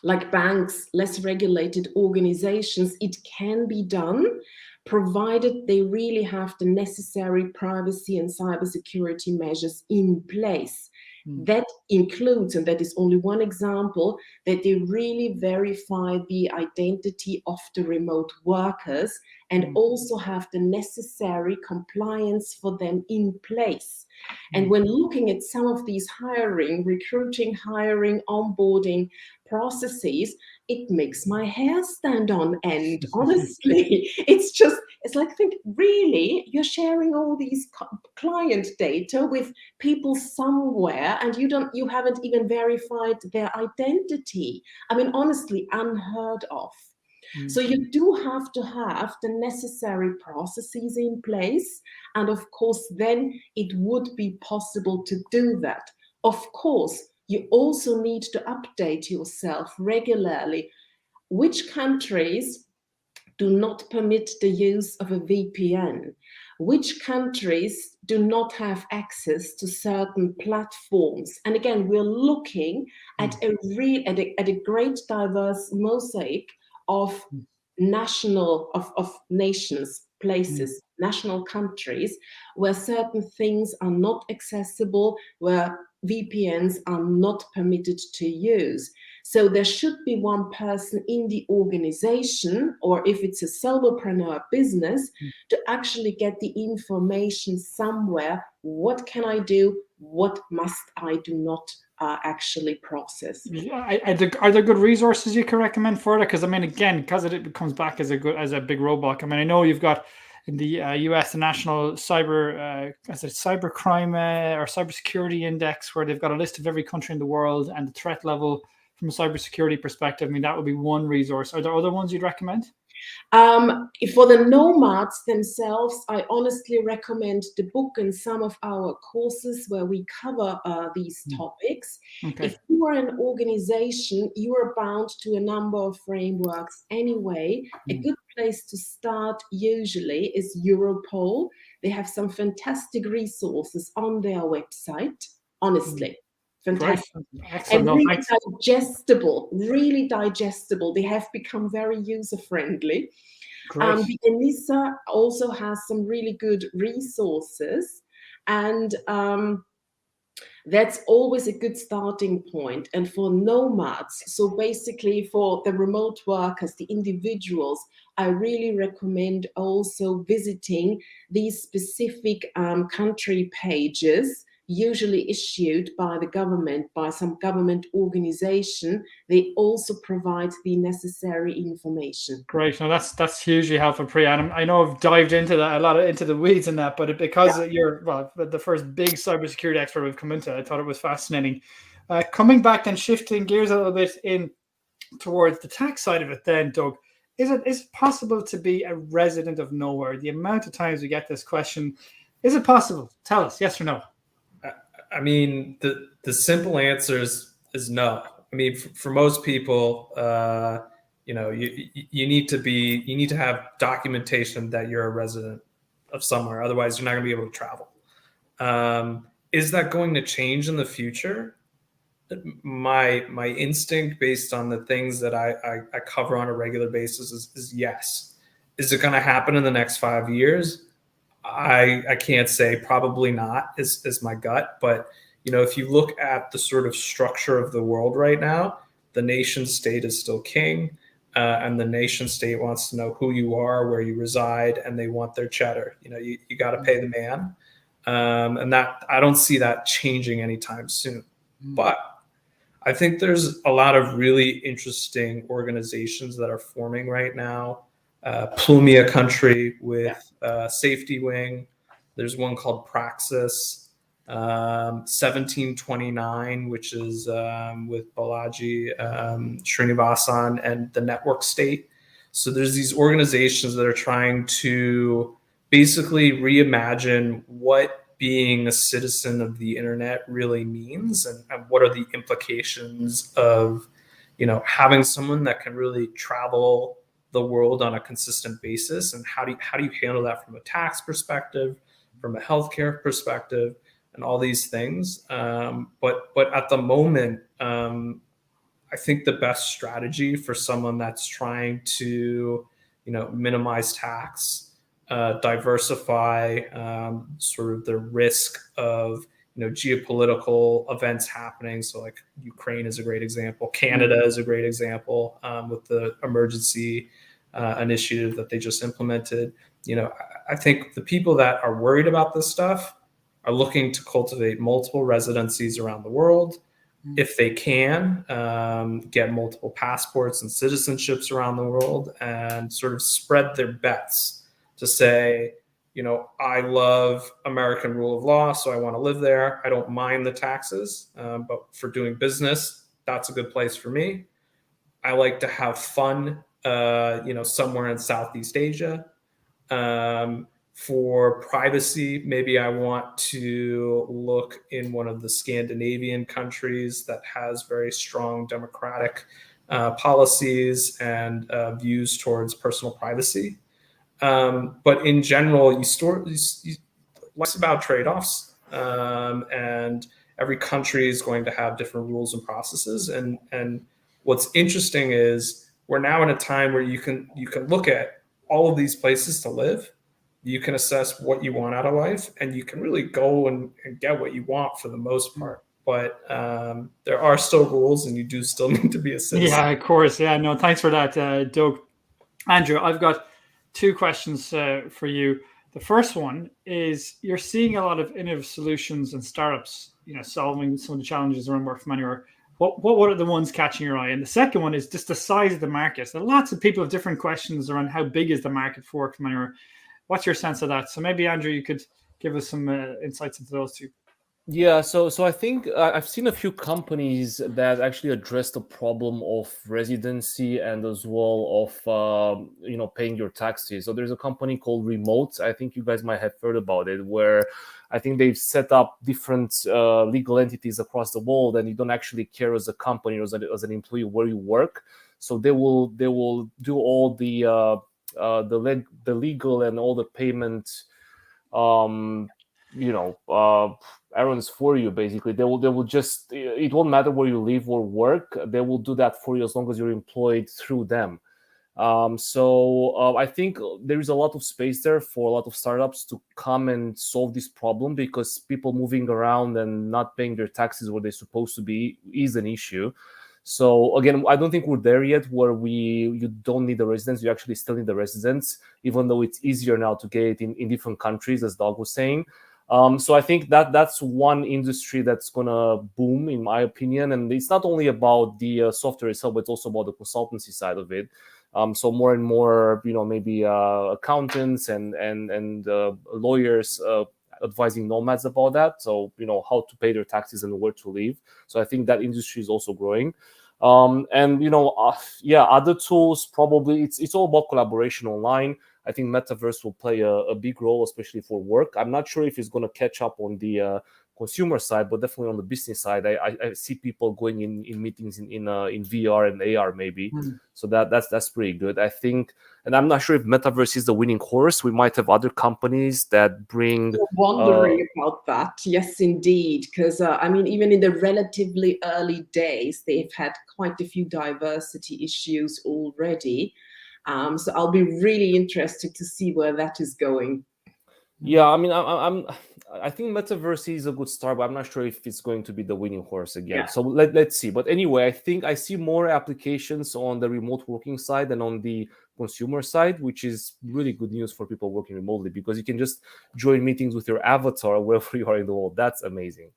like banks, less regulated organizations, it can be done, provided they really have the necessary privacy and cybersecurity measures in place. That includes, and that is only one example, that they really verify the identity of the remote workers and also have the necessary compliance for them in place. And when looking at some of these recruiting, hiring, onboarding processes, it makes my hair stand on end, honestly. It's like, think, really, you're sharing all these client data with people somewhere and you haven't even verified their identity. I mean, honestly, unheard of. So you do have to have the necessary processes in place. And of course, then it would be possible to do that. Of course, you also need to update yourself regularly. Which countries do not permit the use of a VPN? Which countries do not have access to certain platforms? And again, we're looking at a great diverse mosaic of nations, places, national countries, where certain things are not accessible, where VPNs are not permitted to use. So there should be one person in the organization, or if it's a solopreneur business, to actually get the information somewhere. What can I do? What must I do not actually process? Are there good resources you can recommend for that? Because I mean, again, because it comes back as a big roadblock. I mean, I know you've got in the US, the National Cybercrime or Cybersecurity Index, where they've got a list of every country in the world and the threat level from a cybersecurity perspective. I mean, that would be one resource. Are there other ones you'd recommend? For the nomads themselves, I honestly recommend the book and some of our courses where we cover these topics. Okay. If you are an organization, you are bound to a number of frameworks anyway. A good place to start usually is Europol. They have some fantastic resources on their website, honestly. Fantastic. Excellent. And really digestible. They have become very user-friendly. The ENISA also has some really good resources, and that's always a good starting point. And for nomads, so basically for the remote workers, the individuals, I really recommend also visiting these specific country pages, usually issued by the government, by some government organization. They also provide the necessary information. Great. No, that's hugely helpful, Priya. And I know I've dived into that a lot, into the weeds in that, but because you're the first big cybersecurity expert we've come into, I thought it was fascinating. Coming back and shifting gears a little bit in towards the tax side of it, then, Doug, is it possible to be a resident of nowhere? The amount of times we get this question, is it possible? Tell us, yes or no. I mean, the simple answer is no. I mean, for most people, you need to have documentation that you're a resident of somewhere. Otherwise, you're not going to be able to travel. Is that going to change in the future? My instinct, based on the things that I cover on a regular basis, is yes. Is it going to happen in the next 5 years? I can't say. Probably not is my gut. But if you look at the sort of structure of the world right now, the nation state is still king, and the nation state wants to know who you are, where you reside, and they want their cheddar. You got to pay the man, and that I don't see that changing anytime soon. But I think there's a lot of really interesting organizations that are forming right now. Plumia Country with Safety Wing. There's one called Praxis. 1729, which is with Balaji Srinivasan and the Network State. So there's these organizations that are trying to basically reimagine what being a citizen of the internet really means, and what are the implications of having someone that can really travel the world on a consistent basis, and how do you handle that from a tax perspective, from a healthcare perspective, and all these things. But at the moment, I think the best strategy for someone that's trying to minimize tax, diversify sort of the risk of geopolitical events happening. So like Ukraine is a great example. Canada is a great example with the emergency initiative that they just implemented. I think the people that are worried about this stuff are looking to cultivate multiple residencies around the world. If they can, get multiple passports and citizenships around the world, and sort of spread their bets to say, I love American rule of law, so I want to live there. I don't mind the taxes, but for doing business, that's a good place for me. I like to have fun, somewhere in Southeast Asia. For privacy, maybe I want to look in one of the Scandinavian countries that has very strong democratic policies and views towards personal privacy. But in general, less about trade-offs, and every country is going to have different rules and processes. And what's interesting is we're now in a time where you can look at all of these places to live. You can assess what you want out of life, and you can really go and get what you want for the most part. But there are still rules, and you do still need to be a citizen. Yeah, of course. Yeah, no, thanks for that, Doug. Andrew, I've got two questions for you. The first one is, you're seeing a lot of innovative solutions and startups, solving some of the challenges around work from anywhere. What are the ones catching your eye? And the second one is just the size of the market. So lots of people have different questions around how big is the market for work from anywhere. What's your sense of that? So maybe Andrew, you could give us some insights into those two. Yeah, so I think I've seen a few companies that actually address the problem of residency and as well of paying your taxes. So there's a company called Remote. I think you guys might have heard about it, where I think they've set up different legal entities across the world, and you don't actually care as a company or as an employee where you work. So they will do all the legal and all the payment errands for you. Basically, they will just, it won't matter where you live or work, they will do that for you as long as you're employed through them. I think there is a lot of space there for a lot of startups to come and solve this problem, because people moving around and not paying their taxes where they're supposed to be is an issue. So again, I don't think we're there yet where you don't need the residence. You actually still need the residence, even though it's easier now to get it in different countries, as Doug was saying. So I think that's one industry that's gonna boom, in my opinion. And it's not only about the software itself, but it's also about the consultancy side of it. So more and more, maybe accountants and lawyers advising nomads about that. So how to pay their taxes and where to live. So I think that industry is also growing. Other tools, probably it's all about collaboration online. I think metaverse will play a big role, especially for work. I'm not sure if it's going to catch up on the consumer side, but definitely on the business side, I see people going in meetings in VR and AR maybe. So that's pretty good, I think. And I'm not sure if metaverse is the winning horse. We might have other companies that bring. You're wondering about that, yes, indeed, because even in the relatively early days, they've had quite a few diversity issues already. So I'll be really interested to see where that is going. Yeah, I think metaverse is a good start, but I'm not sure if it's going to be the winning horse again. Yeah. So let's see. But anyway, I think I see more applications on the remote working side than on the consumer side, which is really good news for people working remotely, because you can just join meetings with your avatar wherever you are in the world. That's amazing.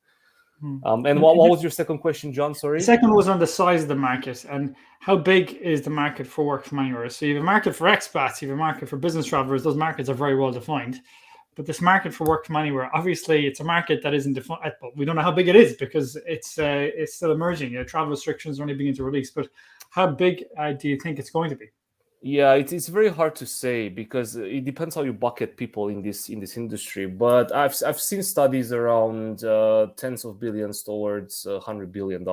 And what was your second question, John? Sorry. The second was on the size of the market and how big is the market for work from anywhere. So you have a market for expats, you have a market for business travelers. Those markets are very well defined. But this market for work from anywhere, obviously, it's a market that isn't defined. But we don't know how big it is because it's still emerging. Travel restrictions are only beginning to release. But how big do you think it's going to be? Yeah, it's very hard to say, because it depends how you bucket people in this industry. But I've seen studies around tens of billions towards $100 billion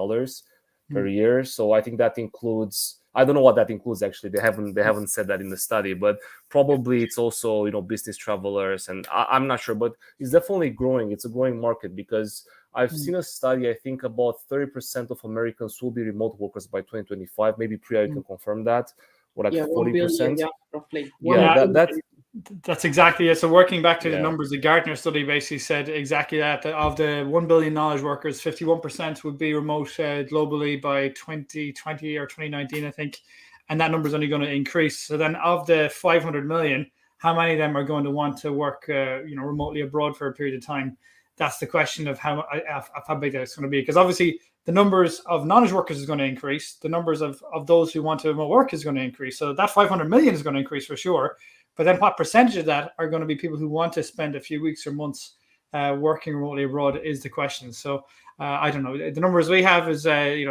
per year. So I think that includes. I don't know what that includes, actually. They haven't said that in the study, but probably it's also business travelers, and I'm not sure, but it's definitely growing. It's a growing market, because I've seen a study. I think about 30% of Americans will be remote workers by 2025. Maybe Priya, you can confirm that. Or like 40%. Roughly. That's exactly it. So working back to the numbers, the Gartner study basically said exactly that of the 1 billion knowledge workers, 51% would be remote globally by 2020 or 2019, I think. And that number is only going to increase. So then of the 500 million, how many of them are going to want to work remotely abroad for a period of time? That's the question of how big that's going to be. Because obviously the numbers of knowledge workers is going to increase. The numbers of those who want to remote work is going to increase. So that 500 million is going to increase for sure. But then what percentage of that are going to be people who want to spend a few weeks or months working remotely abroad is the question. So I don't know. The numbers we have is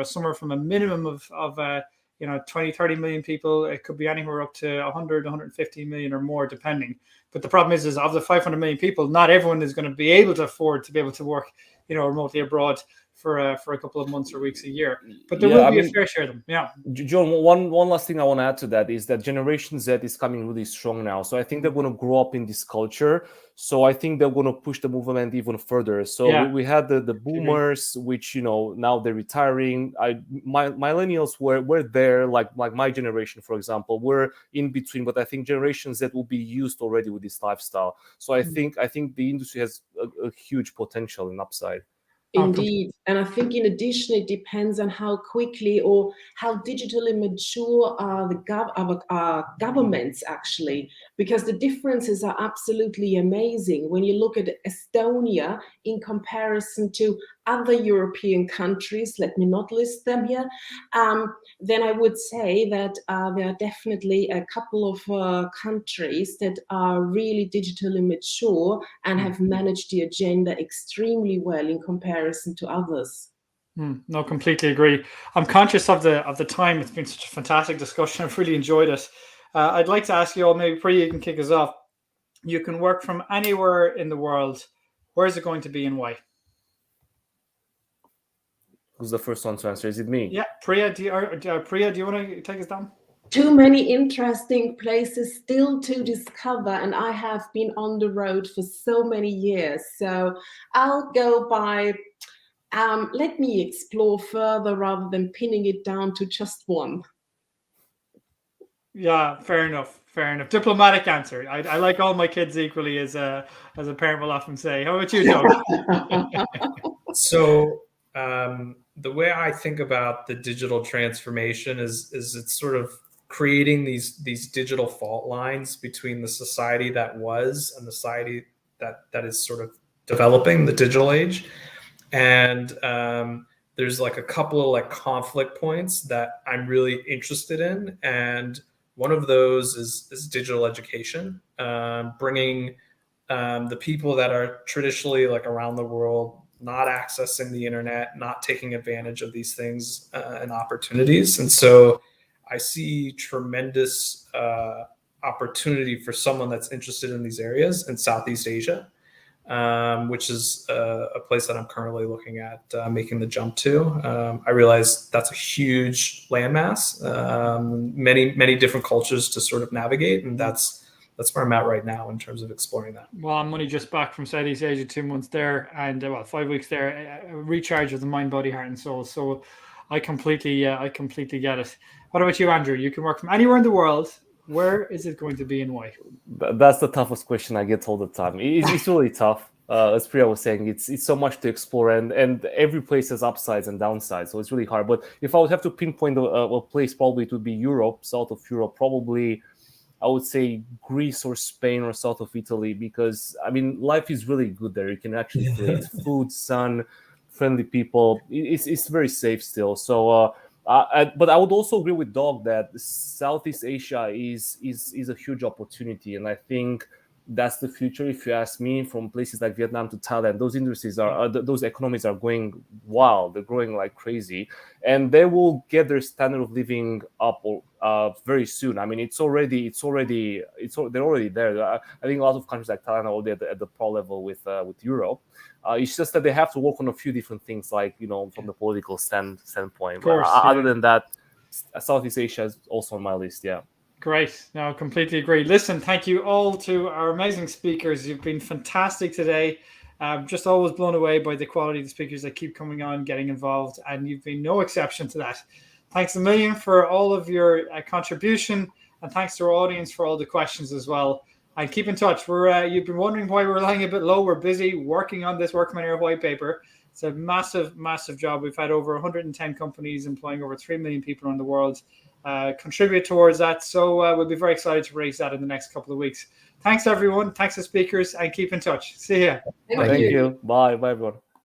somewhere from a minimum of 20, 30 million people. It could be anywhere up to 100, 150 million or more, depending. But the problem is of the 500 million people, not everyone is going to be able to afford to be able to work, remotely abroad for a couple of months or weeks a year. But there will be a fair share of them. Yeah. John, one last thing I want to add to that is that Generation Z is coming really strong now. So I think they're going to grow up in this culture. So I think they're going to push the movement even further. So we had the boomers, which, now they're retiring. Millennials were there, like my generation, for example, we're in between. But I think Generation Z will be used already with this lifestyle. So I think the industry has a huge potential and upside. Indeed. And I think in addition, it depends on how quickly or how digitally mature are the governments actually, because the differences are absolutely amazing. When you look at Estonia in comparison to other European countries, let me not list them here, then I would say that there are definitely a couple of countries that are really digitally mature and have managed the agenda extremely well in comparison to others. No, completely agree. I'm conscious of the time. It's been such a fantastic discussion. I've really enjoyed it. I'd like to ask you all, maybe Priya, you can kick us off. You can work from anywhere in the world. Where is it going to be and why? Who's the first one to answer? Is it me? Yeah, Priya, do you want to take us down? Too many interesting places still to discover, and I have been on the road for so many years. So I'll go by, let me explore further rather than pinning it down to just one. Yeah, fair enough. Fair enough. Diplomatic answer. I like all my kids equally, as a parent will often say. How about you, Doug? So the way I think about the digital transformation is it's sort of creating these digital fault lines between the society that was and the society that is sort of developing, the digital age. And there's like a couple of like conflict points that I'm really interested in, and one of those is digital education, bringing the people that are traditionally like around the world, not accessing the internet, not taking advantage of these things and opportunities. And so I see tremendous opportunity for someone that's interested in these areas in Southeast Asia, which is a place that I'm currently looking at making the jump to. I realize that's a huge landmass, many different cultures to sort of navigate, and that's where I'm at right now in terms of exploring that. Well, I'm only just back from Southeast Asia, 2 months there, and 5 weeks there. A recharge of the mind, body, heart, and soul. So I completely get it. What about you, Andrew? You can work from anywhere in the world. Where is it going to be and why? That's the toughest question I get all the time. It's really tough. As Priya was saying, it's so much to explore, and every place has upsides and downsides, so it's really hard. But if I would have to pinpoint a place, probably it would be Europe, south of Europe, probably I would say Greece or Spain or south of Italy, because I mean life is really good there. You can actually feel it. Food, sun, friendly people. It's very safe still. So. But I would also agree with Doug that Southeast Asia is a huge opportunity, and I think that's the future. If you ask me, from places like Vietnam to Thailand, those industries those economies are going wild. They're growing like crazy, and they will get their standard of living up very soon. I mean, they're already there. I think a lot of countries like Thailand are already at the pro level with Europe. It's just that they have to work on a few different things, like, from the political standpoint. Course, Other than that, Southeast Asia is also on my list. Yeah. Great. No, completely agree. Listen, thank you all to our amazing speakers. You've been fantastic today. Just always blown away by the quality of the speakers that keep coming on, getting involved, and you've been no exception to that. Thanks a million for all of your contribution, and thanks to our audience for all the questions as well. And keep in touch. You've been wondering why we're lying a bit low. We're busy working on this Work from Anywhere white paper. It's a massive, massive job. We've had over 110 companies employing over 3 million people around the world contribute towards that. So we'll be very excited to release that in the next couple of weeks. Thanks, everyone. Thanks to speakers, and keep in touch. See ya. Thank you. Bye. Bye, everyone.